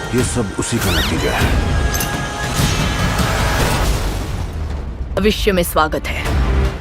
ये सब उसी का नतीजा है। भविष्य में स्वागत है।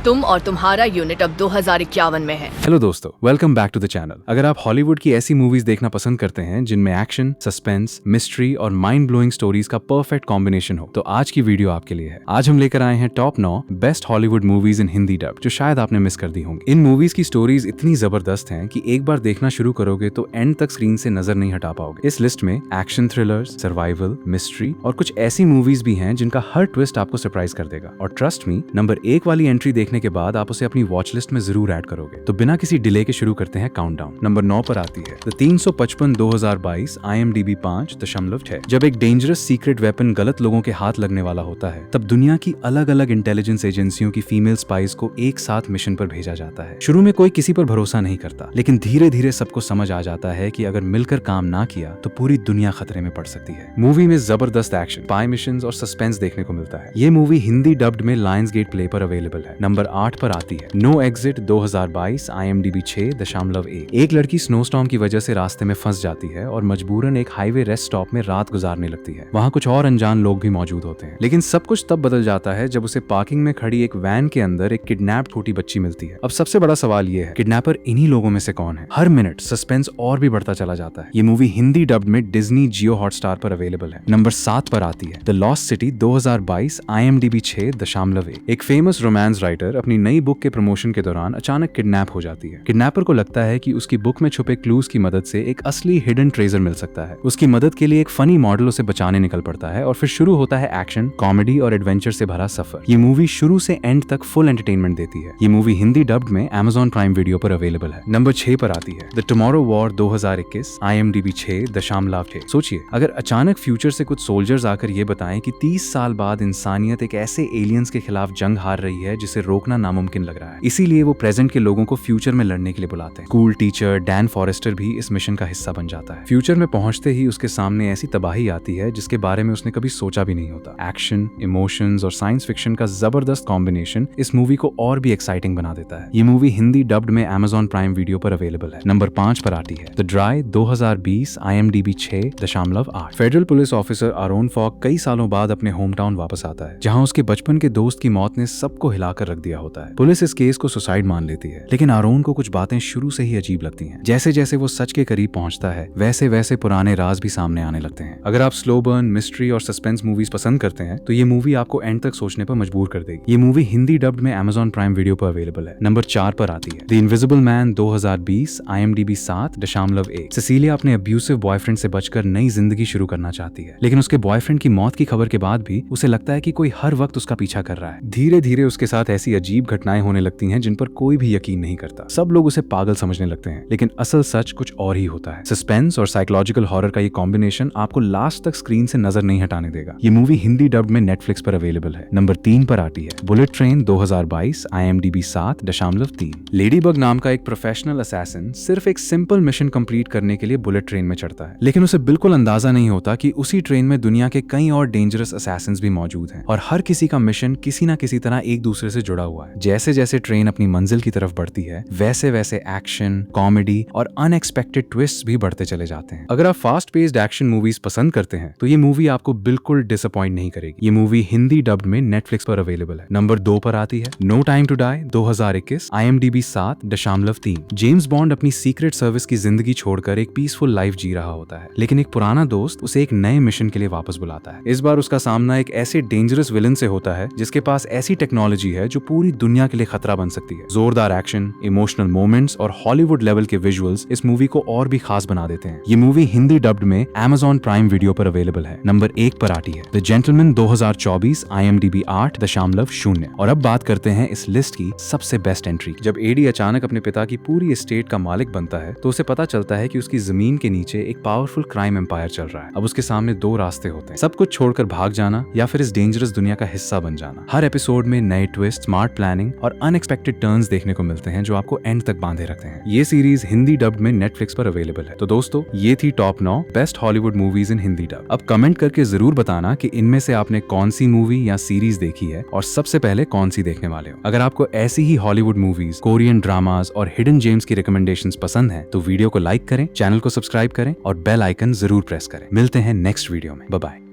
तुम और तुम्हारा यूनिट अब 2051 में है। हेलो दोस्तों, welcome back to the channel. अगर आप हॉलीवुड की ऐसी मूवीज देखना पसंद करते हैं जिनमें एक्शन, सस्पेंस, मिस्ट्री और माइंड ब्लोइंग स्टोरीज का परफेक्ट कॉम्बिनेशन हो, तो आज की वीडियो आपके लिए है। आज हम लेकर आए हैं टॉप 9 बेस्ट हॉलीवुड मूवीज इन हिंदी डब, जो शायद आपने मिस कर दी होंगी। इन मूवीज की स्टोरीज इतनी जबरदस्त हैं कि एक बार देखना शुरू करोगे तो एंड तक स्क्रीन से नजर नहीं हटा पाओगे। इस लिस्ट में एक्शन थ्रिलर्स, सर्वाइवल, मिस्ट्री और कुछ ऐसी मूवीज भी हैं जिनका हर ट्विस्ट आपको सरप्राइज कर देगा। और ट्रस्ट मी, नंबर 1 वाली एंट्री देखने के बाद आप उसे अपनी वॉच लिस्ट में जरूर ऐड करोगे। तो बिना किसी डिले के शुरू करते हैं काउंटडाउन। नंबर 9 पर आती है द 355 2022 IMDb 5.6। जब एक डेंजरस सीक्रेट वेपन गलत लोगों के हाथ लगने वाला होता है, तब दुनिया की अलग अलग इंटेलिजेंस एजेंसियों की फीमेल स्पाइस को एक साथ मिशन पर भेजा जाता है। शुरू में कोई किसी पर भरोसा नहीं करता, लेकिन धीरे धीरे सबको समझ आ जाता है कि अगर मिलकर काम ना किया तो पूरी दुनिया खतरे में पड़ सकती है। मूवी में जबरदस्त एक्शन, स्पाई मिशंस और सस्पेंस देखने को मिलता है। ये मूवी हिंदी डब्ड में लायंस गेट प्ले पर अवेलेबल है। नंबर 8 पर आती है नो एग्जिट 2022 IMDb 6.1। एक लड़की स्नोस्टॉर्म की वजह से रास्ते में फंस जाती है और मजबूरन एक हाईवे रेस्ट स्टॉप में रात गुजारने लगती है। वहाँ कुछ और अनजान लोग भी मौजूद होते हैं, लेकिन सब कुछ तब बदल जाता है जब उसे पार्किंग में खड़ी एक वैन के अंदर एक किडनैप्ड छोटी बच्ची मिलती है। अब सबसे बड़ा सवाल ये है, किडनैपर इन्हीं लोगों में से कौन है? हर मिनट सस्पेंस और भी बढ़ता चला जाता है। ये मूवी हिंदी डब्ड में डिज्नी जियो हॉटस्टार पर अवेलेबल है। नंबर 7 पर आती है द लॉस्ट सिटी 2022 IMDb 6.1। एक फेमस रोमांस राइटर अपनी नई बुक के प्रमोशन के दौरान अचानक किडनैप हो जाती है। किडनैपर को लगता है कि उसकी बुक में छुपे क्लूज की मदद से एक असली हिडन ट्रेजर मिल सकता है। उसकी मदद के लिए एक फनी मॉडल उसे बचाने निकल पड़ता है और फिर शुरू होता है एक्शन, कॉमेडी और एडवेंचर से भरा सफर। ये मूवी शुरू से एंड तक फुल एंटरटेनमेंट देती है। ये मूवी हिंदी डब्ड में Amazon प्राइम वीडियो पर अवेलेबल है। नंबर 6 पर आती है द टुमारो वॉर 2021 IMDb 6.6। सोचिए, अगर अचानक फ्यूचर से कुछ सोल्जर्स आकर ये बताएं कि 30 साल बाद इंसानियत एक ऐसे एलियंस के खिलाफ जंग हार रही है जिसे रोकना नामुमकिन लग रहा है, इसीलिए वो प्रेजेंट के लोगों को फ्यूचर में लड़ने के लिए बुलाते हैं। स्कूल टीचर डैन फॉरेस्टर भी इस मिशन का हिस्सा बन जाता है। फ्यूचर में पहुंचते ही उसके सामने ऐसी तबाही आती है जिसके बारे में उसने कभी सोचा भी नहीं होता। एक्शन, इमोशंस और साइंस फिक्शन का जबरदस्त कॉम्बिनेशन इस मूवी को और भी एक्साइटिंग बना देता है। ये मूवी हिंदी डब्ड में Amazon प्राइम वीडियो पर अवेलेबल है। नंबर 5 पर आती है the dry 2020 IMDb 6.8। Federal police officer Aaron Falk कई सालों बाद अपने होम टाउन वापस आता है, जहां उसके बचपन के दोस्त की मौत ने सबको हिलाकर रख दिया होता है। पुलिस इस केस को सुसाइड मान लेती है, लेकिन आरोन को कुछ बातें शुरू से ही अजीब लगती हैं। जैसे जैसे वो सच के करीब पहुंचता है, वैसे वैसे पुराने राज भी सामने आने लगते हैं। अगर आप स्लो बर्न, मिस्ट्री और सस्पेंस मूवीज पसंद करते हैं, तो ये मूवी आपको एंड तक सोचने पर मजबूर कर देगी। ये मूवी हिंदी डब्ड में Amazon प्राइम वीडियो पर अवेलेबल है। नंबर 4 पर आती है the invisible man 2020 IMDb 7.1। Sicilia अपने अब्यूसिव बॉयफ्रेंड से बचकर नई जिंदगी शुरू करना चाहती है, लेकिन उसके बॉयफ्रेंड की मौत की खबर के बाद भी उसे लगता है कि कोई हर वक्त उसका पीछा कर रहा है। धीरे धीरे उसके साथ ऐसी अजीब घटनाएं होने लगती हैं जिन पर कोई भी यकीन नहीं करता। सब लोग उसे पागल समझने लगते हैं, लेकिन असल सच कुछ और ही होता है। सस्पेंस और साइकोलॉजिकल हॉरर का ये कॉम्बिनेशन आपको लास्ट तक स्क्रीन से नजर नहीं हटाने देगा। ये मूवी हिंदी डब्ड में नेटफ्लिक्स पर अवेलेबल है। नंबर 3 पर आती है बुलेट ट्रेन 2022 IMDb 7.3। लेडीबग नाम का एक प्रोफेशनल असैसिन सिर्फ एक सिंपल मिशन कंप्लीट करने के लिए बुलेट ट्रेन में चढ़ता है, लेकिन उसे बिल्कुल अंदाजा नहीं होता कि उसी ट्रेन में दुनिया के कई और डेंजरस असैसिन्स भी मौजूद हैं और हर किसी का मिशन किसी ना किसी तरह एक दूसरे से जुड़ा हुआ है। जैसे जैसे ट्रेन अपनी मंजिल की तरफ बढ़ती है, वैसे वैसे एक्शन, कॉमेडी और अनएक्सपेक्टेड ट्विस्ट भी बढ़ते चले जाते हैं। अगर आप फास्ट पेस्ड एक्शन मूवीज पसंद करते हैं, तो ये मूवी आपको बिल्कुल डिसअपॉइंट नहीं करेगी। ये मूवी हिंदी डब्ड में नेटफ्लिक्स पर अवेलेबल है। नंबर 2 पर आती है no time to die 2021 IMDb 7.3। James Bond अपनी सीक्रेट सर्विस की जिंदगी छोड़कर एक पीसफुल लाइफ जी रहा होता है, लेकिन एक पुराना दोस्त उसे एक नए मिशन के लिए वापस बुलाता है। इस बार उसका सामना एक ऐसे डेंजरस विलन से होता है जिसके पास ऐसी टेक्नोलॉजी है जो पूरी दुनिया के लिए खतरा बन सकती है। जोरदार एक्शन, इमोशनल मोमेंट्स और हॉलीवुड लेवल के विजुअल्स इस मूवी को और भी खास बना देते हैं। ये मूवी हिंदी डब्ड में Amazon प्राइम वीडियो पर अवेलेबल है। नंबर 1 पर आती है द जेंटलमैन 2024 IMDb 8.0। और अब बात करते हैं इस लिस्ट की सबसे बेस्ट एंट्री। जब एडी अचानक अपने पिता की पूरी एस्टेट का मालिक बनता है, तो उसे पता चलता है कि उसकी जमीन के नीचे एक पावरफुल क्राइम एम्पायर चल रहा है। अब उसके सामने 2 रास्ते होते हैं, सब कुछ छोड़कर भाग जाना या फिर इस डेंजरस दुनिया का हिस्सा बन जाना। हर एपिसोड में नए ट्विस्ट, स्मार्ट प्लानिंग और अनएक्सपेक्टेड टर्न्स देखने को मिलते हैं जो आपको एंड तक बांधे रखते हैं। ये सीरीज हिंदी डब्ड में नेटफ्लिक्स पर अवेलेबल है। तो दोस्तों, ये थी टॉप 9 बेस्ट हॉलीवुड मूवीज इन हिंदी डब। अब कमेंट करके जरूर बताना कि इनमें से आपने कौन सी मूवी या सीरीज देखी है और सबसे पहले कौन सी देखने वाले हो। अगर आपको ऐसी ही हॉलीवुड मूवीज, कोरियन ड्रामास और हिडन जेम्स की रिकमेंडेशंस पसंद हैं, तो वीडियो को लाइक करें, चैनल को सब्सक्राइब करें और बेल आइकन जरूर प्रेस करें। मिलते हैं नेक्स्ट वीडियो में। Bye bye.